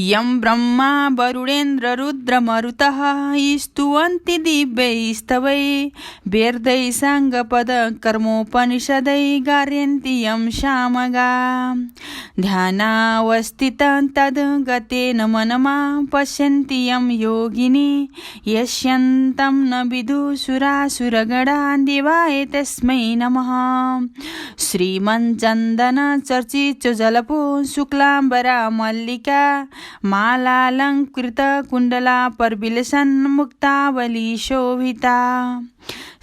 यं ब्रह्मा वरुणेन्द्र रुद्रमरुतः स्तुवन्ति दिव्यैस्तवै वेदैः साङ्गपदकर्मोपनिषदै गार्यन्ति यं सामगा ध्यानावस्थितं तद्गतेन मनमा पश्यन्ति यं योगिनी यस्यन्तं न विदुषुरासुरगणा देवाय तस्मै नमः। श्रीमञ्चन्दनचर्चितजलपो शुक्लाम्बरा मल्लिका मालालङ्कृतकुण्डला परविलसन्मुक्तावली शोभिता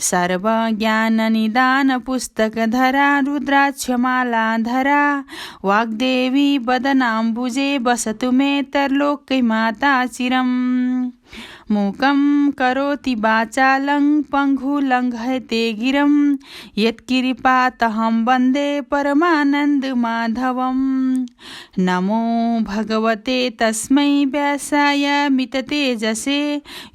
सर्वज्ञाननिदानपुस्तकधरा रुद्राक्षमालाधरा वाग्देवी वदनाम्बुजे वसतु मे तरलोकै माता चिरम्। मूकं करोति वाचालं पङ्गुलङ्घयते गिरं यत्कृपातहं वन्दे परमानन्दमाधवम्। नमो भगवते तस्मै व्यासाय मिततेजसे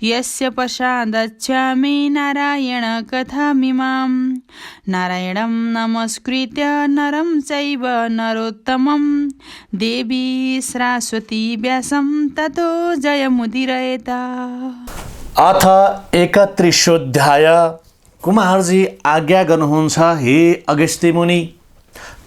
यस्य प्रसादच्छामि नारायणकथामिमाम्। नारायणं नमस्कृत्य नरं चैव नरोत्तमं देवी सरस्वती व्यासं ततो जयमुदीरयेत। अथ 31 कुमारजी आज्ञा गर्नुहुन्छ हे अगस्त्य मुनि।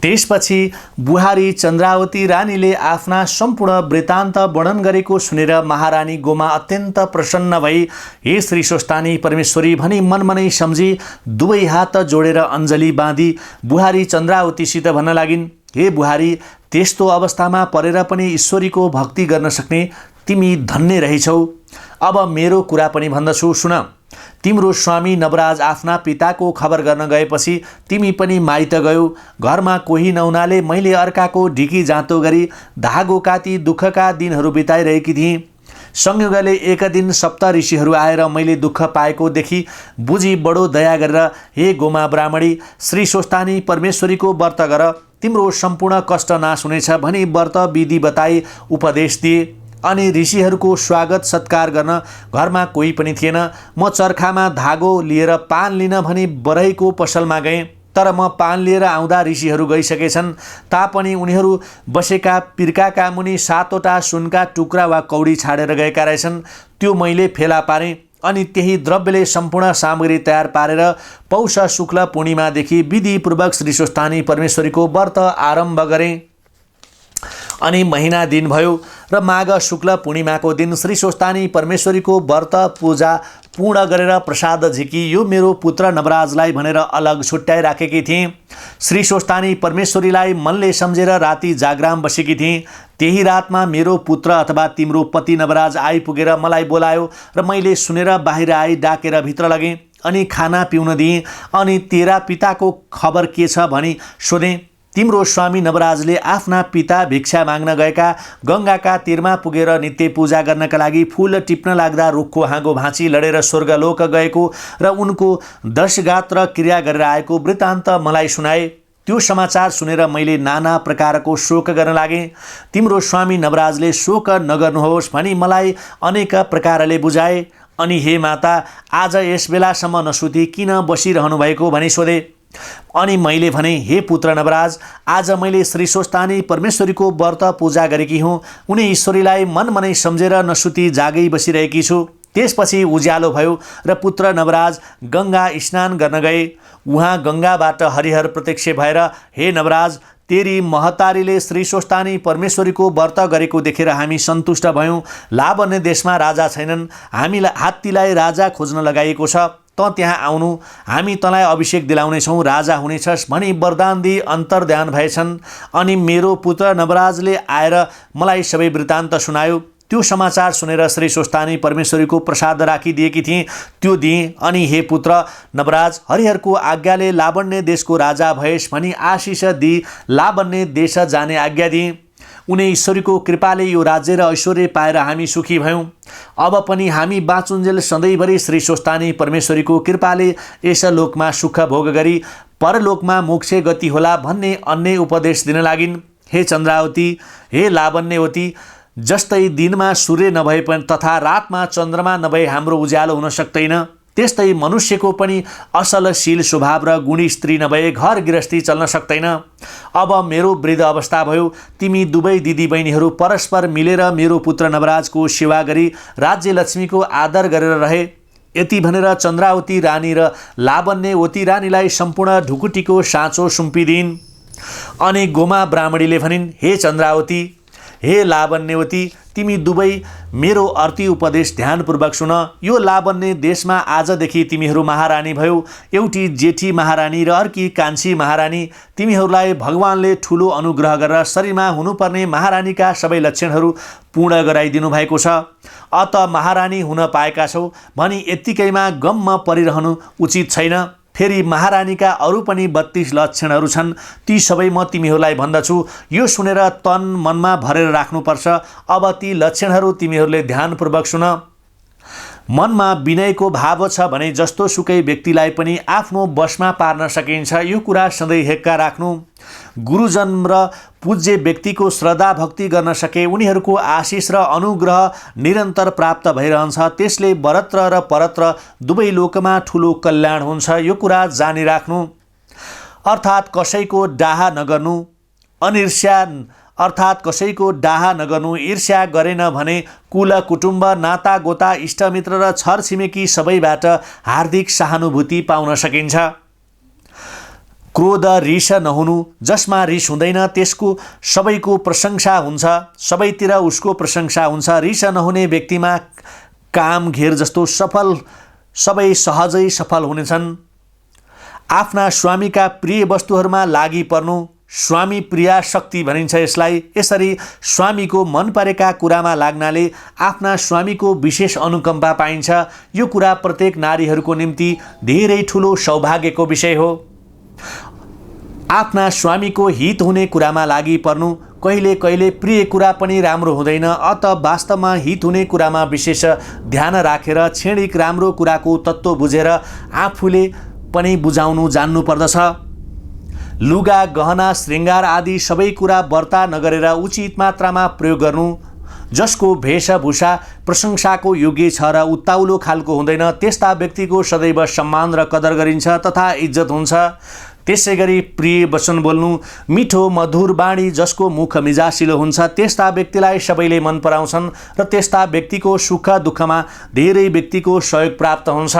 त्यसपछि बुहारी चन्द्रावती रानीले आफ्ना सम्पूर्ण वृत्तान्त वर्णन गरेको सुनेर महारानी गोमा अत्यन्त प्रसन्न भई हे श्री स्वस्थानी परमेश्वरी भनी मनमनै सम्झी दुवै हात जोडेर अञ्जली बाँधी बुहारी चन्द्रावतीसित भन्न लागिन्, हे बुहारी, त्यस्तो अवस्थामा परेर पनि ईश्वरीको भक्ति गर्न सक्ने तिमी धन्य रहेछौ। अब मेरो कुरा पनि भन्दछु, सुन। तिम्रो स्वामी नवराज आफ्ना पिताको खबर गर्न गएपछि तिमी पनि माइत गयौ। घरमा कोही नहुनाले मैले अर्काको ढिकी जाँतो गरी धागो काटी दुःखका दिनहरू बिताइरहेकी थिएँ। संयोगले एक दिन सप्त ऋषिहरू आएर मैले दुःख पाएको देखि बुझी बडो दया गरेर हे गोमा ब्राह्मणी, श्री स्वस्थानी परमेश्वरीको व्रत गर, तिम्रो सम्पूर्ण कष्ट नाश हुनेछ भनी व्रत विधि बताई उपदेश दिए। अनि ऋषिहरूको स्वागत सत्कार गर्न घरमा कोही पनि थिएन। म चर्खामा धागो लिएर पान लिन भनी बरैको पसलमा गएँ, तर म पान लिएर आउँदा ऋषिहरू गइसकेछन्। तापनि उनीहरू बसेका पिर्काका मुनि 7वटा सुनका टुक्रा वा कौडी छाडेर गएका रहेछन्। त्यो मैले फेला पारेँ अनि त्यही द्रव्यले सम्पूर्ण सामग्री तयार पारेर पौष शुक्ल पूर्णिमादेखि विधिपूर्वक श्री स्वस्थानी परमेश्वरीको व्रत आरम्भ गरेँ। अनि महिना दिन भयो र माघ शुक्ल पूर्णिमाको दिन श्री स्वस्थानी परमेश्वरीको व्रत पूजा पूर्ण गरेर प्रसाद झिकी यो मेरो पुत्र नवराजलाई भनेर अलग छुट्याइ राखेकी थिएँ। श्री स्वस्थानी परमेश्वरीलाई मनले सम्झेर राति जागराम बसेकी थिएँ। त्यही रातमा मेरो पुत्र अथवा तिम्रो पति नवराज आइपुगेर मलाई बोलायो र मैले सुनेर बाहिर आई डाकेर भित्र लगेँ अनि खाना पिउन दिएँ। अनि तेरा पिताको खबर के छ भनी सोधेँ। तिम्रो स्वामी नवराजले आफ्ना पिता भिक्षा माग्न गएका गङ्गाका तीरमा पुगेर नित्य पूजा गर्नका लागि फूल टिप्न लाग्दा रुखको हाँगो भाँची लडेर स्वर्गलोक गएको र उनको दशघात र क्रिया गरेर आएको वृत्तान्त मलाई सुनाए। त्यो समाचार सुनेर मैले नाना प्रकारको शोक गर्न लागेँ। तिम्रो स्वामी नवराजले शोक नगर्नुहोस् भनी मलाई अनेक प्रकारले बुझाए। अनि हे माता, आज यस बेलासम्म नसुती किन बसिरहनु भएको भनी सोधे। अनि मैले भने, हे पुत्र नवराज, आज मैले श्री स्वस्थानी परमेश्वरीको व्रत पूजा गरेकी हुँ। उनी ईश्वरीलाई मनमनै सम्झेर नसुती जागै बसिरहेकी छु। त्यसपछि उज्यालो भयो र पुत्र नवराज गङ्गा स्नान गर्न गए। उहाँ गङ्गाबाट हरिहर प्रत्यक्ष भएर, हे नवराज, तेरी महतारीले श्री स्वस्थानी परमेश्वरीको व्रत गरेको देखेर हामी सन्तुष्ट भयौँ। लावण्य देशमा राजा छैनन्, हामीलाई हात्तीलाई राजा खोज्न लगाइएको छ। त त्यहाँ आउनु, हामी तँलाई अभिषेक दिलाउनेछौँ, राजा हुनेछस् भनी वरदान दिई अन्तर्ध्यान भएछन्। अनि मेरो पुत्र नवराजले आएर मलाई सबै वृत्तान्त सुनायो। त्यो समाचार सुनेर श्री स्वस्थानी परमेश्वरीको प्रसाद राखिदिएकी थिएँ, त्यो दिएँ। अनि हे पुत्र नवराज, हरिहरको आज्ञाले लावण्य देशको राजा भएस् भनी आशिष दिई लावण्य देश जाने आज्ञा दिएँ। उनी ईश्वरीको कृपाले यो राज्य र ऐश्वर्य पाएर हामी सुखी भयौँ। अब पनि हामी बाँचुन्जेल सधैँभरि श्री स्वस्थानी परमेश्वरीको कृपाले यस लोकमा सुख भोग गरी परलोकमा मोक्ष गति होला भन्ने अन्य उपदेश दिन लागिन्। हे चन्द्रावती, हे लावण्यवती, जस्तै दिनमा सूर्य नभए पनि तथा रातमा चन्द्रमा नभए हाम्रो उज्यालो हुन सक्दैन, त्यस्तै मनुष्यको पनि असलशील स्वभाव र गुणी स्त्री नभए घर गृहस्थी चल्न सक्दैन। अब मेरो वृद्ध अवस्था भयो, तिमी दुवै दिदीबहिनीहरू परस्पर मिलेर मेरो पुत्र नवराजको सेवा गरी राज्य लक्ष्मीको आदर गरेर रहे। यति भनेर चन्द्रावती रानी र लावण्यवती रानीलाई सम्पूर्ण ढुकुटीको साँचो सुम्पिदिन्। अनि गोमा ब्राह्मणीले भनिन्, हे चन्द्रावती, हे लावण्यवती, तिमी दुवै मेरो अर्थी उपदेश ध्यानपूर्वक सुन। यो लावण्य देशमा आजदेखि तिमीहरू महारानी भयो। एउटी जेठी महारानी र अर्की कान्छी महारानी। तिमीहरूलाई भगवानले ठुलो अनुग्रह गरेर शरीरमा हुनुपर्ने महारानीका सबै लक्षणहरू पूर्ण गराइदिनु भएको छ। अत महारानी हुन पाएका छौ भनी यत्तिकैमा गममा परिरहनु उचित छैन। फेरि महारानीका अरू पनि 32 लक्षणहरू छन्, ती सबै म तिमीहरूलाई भन्दछु। यो सुनेर तन मनमा भरेर राख्नुपर्छ। अब ती लक्षणहरू तिमीहरूले ध्यानपूर्वक सुन। मनमा विनयको भाव छ भने जस्तो सुकै व्यक्तिलाई पनि आफ्नो वशमा पार्न सकिन्छ। यो कुरा सधैँ हेक्का राख्नु। गुरुजन र पूज्य व्यक्तिको श्रद्धा भक्ति गर्न सके उनीहरूको आशिष र अनुग्रह निरन्तर प्राप्त भइरहन्छ। त्यसले वरत्र र परत्र दुवै लोकमा ठुलो कल्याण हुन्छ। यो कुरा जानिराख्नु। अर्थात् कसैको डाहा नगर्नु, कसैको डाहा नगर्नु। ईर्ष्या गरेन भने कुल कुटुम्ब नाता गोता इष्टमित्र र छरछिमेकी सबैबाट हार्दिक सहानुभूति पाउन सकिन्छ। क्रोध रिस नहुनु। जसमा रिस हुँदैन त्यसको सबैको प्रशंसा हुन्छ, सबैतिर उसको प्रशंसा हुन्छ। रिस नहुने व्यक्तिमा काम घेर जस्तो सबै सहजै सफल हुनेछन्। आफ्ना स्वामीका प्रिय वस्तुहरूमा लागि पर्नु। स्वामी प्रिया शक्ति भनिन्छ यसलाई। यसरी स्वामीको मन परेका कुरामा लाग्नाले आफ्ना स्वामीको विशेष अनुकम्पा पाइन्छ। यो कुरा प्रत्येक नारीहरूको निम्ति धेरै ठुलो सौभाग्यको विषय हो। आफ्ना स्वामीको हित हुने कुरामा लागि पर्नु। कहिले कहिले प्रिय कुरा पनि राम्रो हुँदैन। अत वास्तवमा हित हुने कुरामा विशेष ध्यान राखेर क्षणिक राम्रो कुराको तत्त्व बुझेर आफूले पनि बुझाउनु जान्नु पर्दछ। लुगा गहना श्रृङ्गार आदि सबै कुरा व्रता नगरेर उचित मात्रामा प्रयोग गर्नु। जसको वेशभूषा प्रशंसाको योग्य छ र उत्ताउलो खालको हुँदैन त्यस्ता व्यक्तिको सदैव सम्मान र कदर गरिन्छ तथा इज्जत हुन्छ। त्यसै गरी प्रिय वचन बोल्नु। मिठो मधुर बाणी जसको मुख मिजासिलो हुन्छ त्यस्ता व्यक्तिलाई सबैले मन पराउँछन् र त्यस्ता व्यक्तिको सुख दुःखमा धेरै व्यक्तिको सहयोग प्राप्त हुन्छ।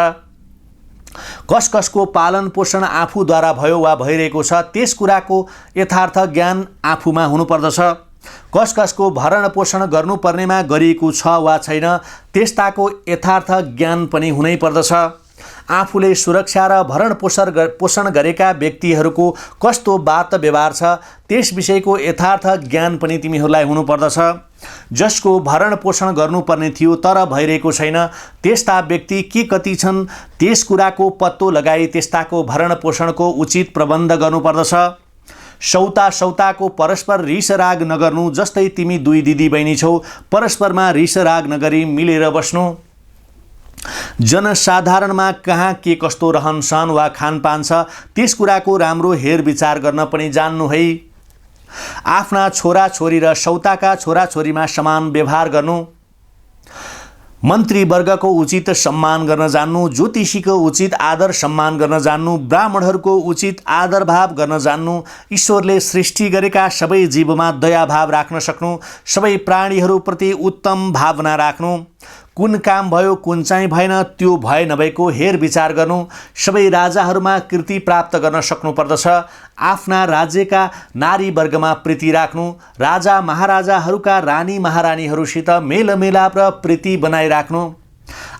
कसको पालन पोषण आफूद्वारा भयो वा भइरहेको छ त्यस कुराको यथार्थ ज्ञान आफूमा हुनुपर्दछ। कसको भरण पोषण गर्नुपर्नेमा गरिएको छ वा छैन त्यस्ताको यथार्थ ज्ञान पनि हुनै पर्दछ। आफूले सुरक्षा र भरण पोषण गरेका व्यक्तिहरूको कस्तो बात व्यवहार छ त्यस विषयको यथार्थ ज्ञान पनि तिमीहरूलाई हुनुपर्दछ। जसको भरण पोषण गर्नुपर्ने थियो तर भइरहेको छैन त्यस्ता व्यक्ति के कति छन् त्यस कुराको पत्तो लगाई त्यस्ताको भरण पोषणको उचित प्रबन्ध गर्नुपर्दछ। सौताको परस्पर रिस राग नगर्नु। जस्तै तिमी दुई दिदी बहिनी छौ, परस्परमा रिस राग नगरी मिलेर बस्नु। जनसाधारणमा कहाँ के कस्तो रहनसहन वा खानपान छ त्यस कुराको राम्रो हेरविचार गर्न पनि जान्नु है। आफ्ना छोराछोरी र सौताका छोराछोरीमा समान व्यवहार गर्नु। मन्त्रीवर्गको उचित सम्मान गर्न जान्नु। ज्योतिषीको उचित आदर सम्मान गर्न जान्नु। ब्राह्मणहरूको उचित आदर भाव गर्न जान्नु। ईश्वरले सृष्टि गरेका सबै जीवमा दया भाव राख्न सक्नु। सबै प्राणीहरूप्रति उत्तम भावना राख्नु। कुन काम भयो कुन चाहिँ भएन त्यो भए नभएको हेर विचार गर्नु। सबै राजाहरूमा कृति प्राप्त गर्न सक्नुपर्दछ। आफ्ना राज्यका नारी वर्गमा प्रीति राख्नु। राजा महाराजाहरूका रानी महारानीहरूसित मेलमिलाप र प्रीति बनाइराख्नु।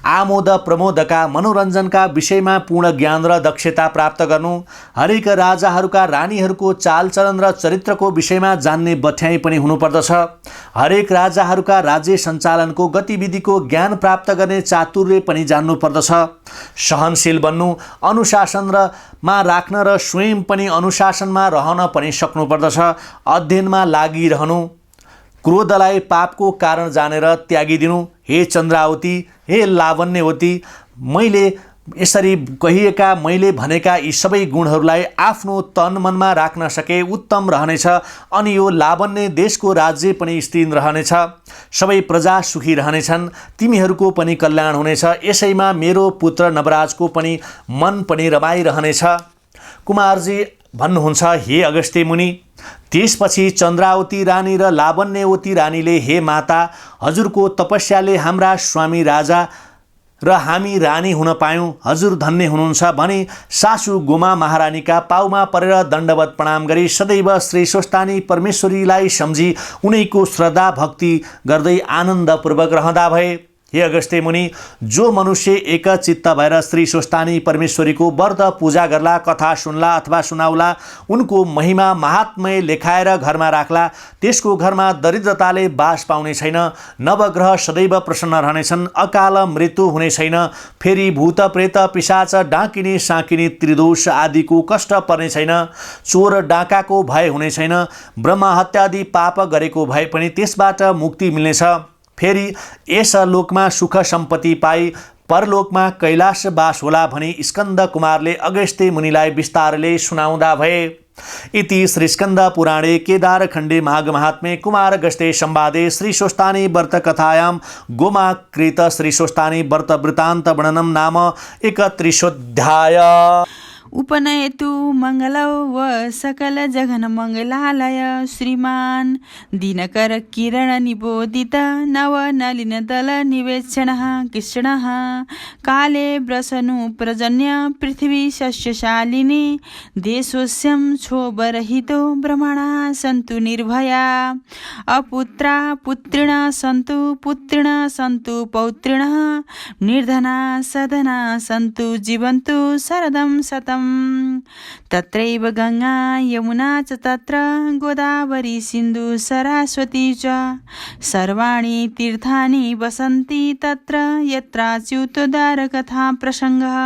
आमोद प्रमोदका मनोरञ्जनका विषयमा पूर्ण ज्ञान र दक्षता प्राप्त गर्नु। हरेक राजाहरूका रानीहरूको चालचलन र चरित्रको विषयमा जान्ने बठ्याइ पनि हुनुपर्दछ। हरेक राजाहरूका राज्य सञ्चालनको गतिविधिको ज्ञान प्राप्त गर्ने चातुर्य पनि जान्नुपर्दछ। सहनशील बन्नु। अनुशासनमा राख्न र स्वयं पनि अनुशासनमा रहन पनि सक्नुपर्दछ। अध्ययनमा लागिरहनु। क्रोधलाई पापको कारण जानेर त्यागिदिनु। हे चन्द्रावती, हे लावण्यवती, मैले यसरी कहिएका मैले भनेका यी सबै गुणहरूलाई आफ्नो तन मनमा राख्न सके उत्तम रहनेछ अनि यो लावण्य देशको राज्य पनि स्थिर रहनेछ, सबै प्रजा सुखी रहनेछन्, तिमीहरूको पनि कल्याण हुनेछ, यसैमा मेरो पुत्र नवराजको पनि मन पनि रमाइरहनेछ। कुमारजी भन्नुहुन्छ, हे अगस्त्य मुनि, त्यसपछि चन्द्रावती रानी र लावण्यवती रानीले, हे माता, हजुरको तपस्याले हाम्रा स्वामी राजा र हामी रानी हुन पायौँ, हजुर धन्य हुनुहुन्छ भनी सासू गोमा महारानीका पाउमा परेर दण्डवत प्रणाम गरी सदैव श्री स्वस्थानी परमेश्वरीलाई सम्झी उनैको श्रद्धा भक्ति गर्दै आनन्दपूर्वक रहँदा भए। हे अगस्त्य मुनि, जो मनुष्य एकचित्त भएर श्री स्वस्थानी परमेश्वरीको व्रत पूजा गर्ला, कथा सुन्ला अथवा सुनाउला, उनको महिमा महात्म्य लेखाएर घरमा राख्ला, त्यसको घरमा दरिद्रताले बास पाउने छैन, नवग्रह सदैव प्रसन्न रहनेछन्, अकाल मृत्यु हुने छैन, फेरि भूत प्रेत पिशाच डाकिनी साकिनी त्रिदोष आदिको कष्ट पर्ने छैन, चोर डाकाको भय हुने छैन, ब्रह्म हत्यादि पाप गरेको भए पनि त्यसबाट मुक्ति मिल्नेछ, फेरि यस लोकमा सुख सम्पत्ति पाई परलोकमा कैलाश बास होला भनी स्कन्द कुमारले अगस्त्य मुनिलाई विस्तारले सुनाउँदा भए। इति श्री स्कन्द पुराणे केदारखण्डे माघ महात्म्ये कुमार अगस्त्य संवादे श्री स्वस्थानी व्रत कथायां गोमाकृत श्री स्वस्थानी व्रत वृत्तान्त वर्णनं नाम 31 उपनयतु मङ्गलौ व सकल जघन मङ्गलालय श्रीमान दिनकर किरण निबोधित नव नलिन दल निवेक्षणः कृष्णः काले व्रसनु प्रजन्य पृथ्वी सस्यशालिनी देशोस्यं क्षोभरहितो ब्रह्मणा सन्तु निर्भया अपुत्रा पुत्रिणा सन्तु पुत्रिणा सन्तु पौत्रिणः निर्धना सधना सन्तु जीवन्तु शरदं शतम् तत्रैव गंगा यमुना च तत्र गोदावरी सिन्धु सरस्वती च सर्वाणि तीर्थानि वसन्ति तत्र यत्राच्युतोद्धार कथा प्रसंगः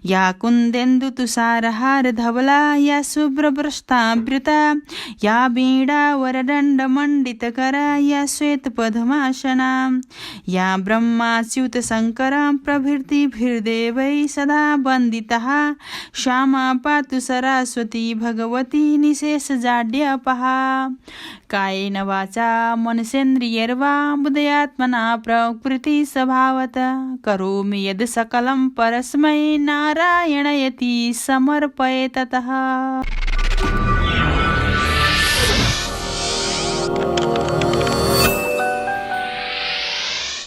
या कुन्देन्दु तुषारहार धवला या शुभ्रभ्रष्टावृता या वीणा वरदण्ड मंडितकरा या श्वेत पद्मासना या ब्रह्माच्युत शंकर प्रभृतिभिर्देवै सदा वन्दितः श्यामा पातु सरस्वती भगवती निशेष जाड्यपहा कायेन वाचा मनसेन्द्रियैर्वा बुद्धयात्मना प्रकृति स्वभावत करोमि यद् सकलं परस्मै नारायणयति समर्पये ततः।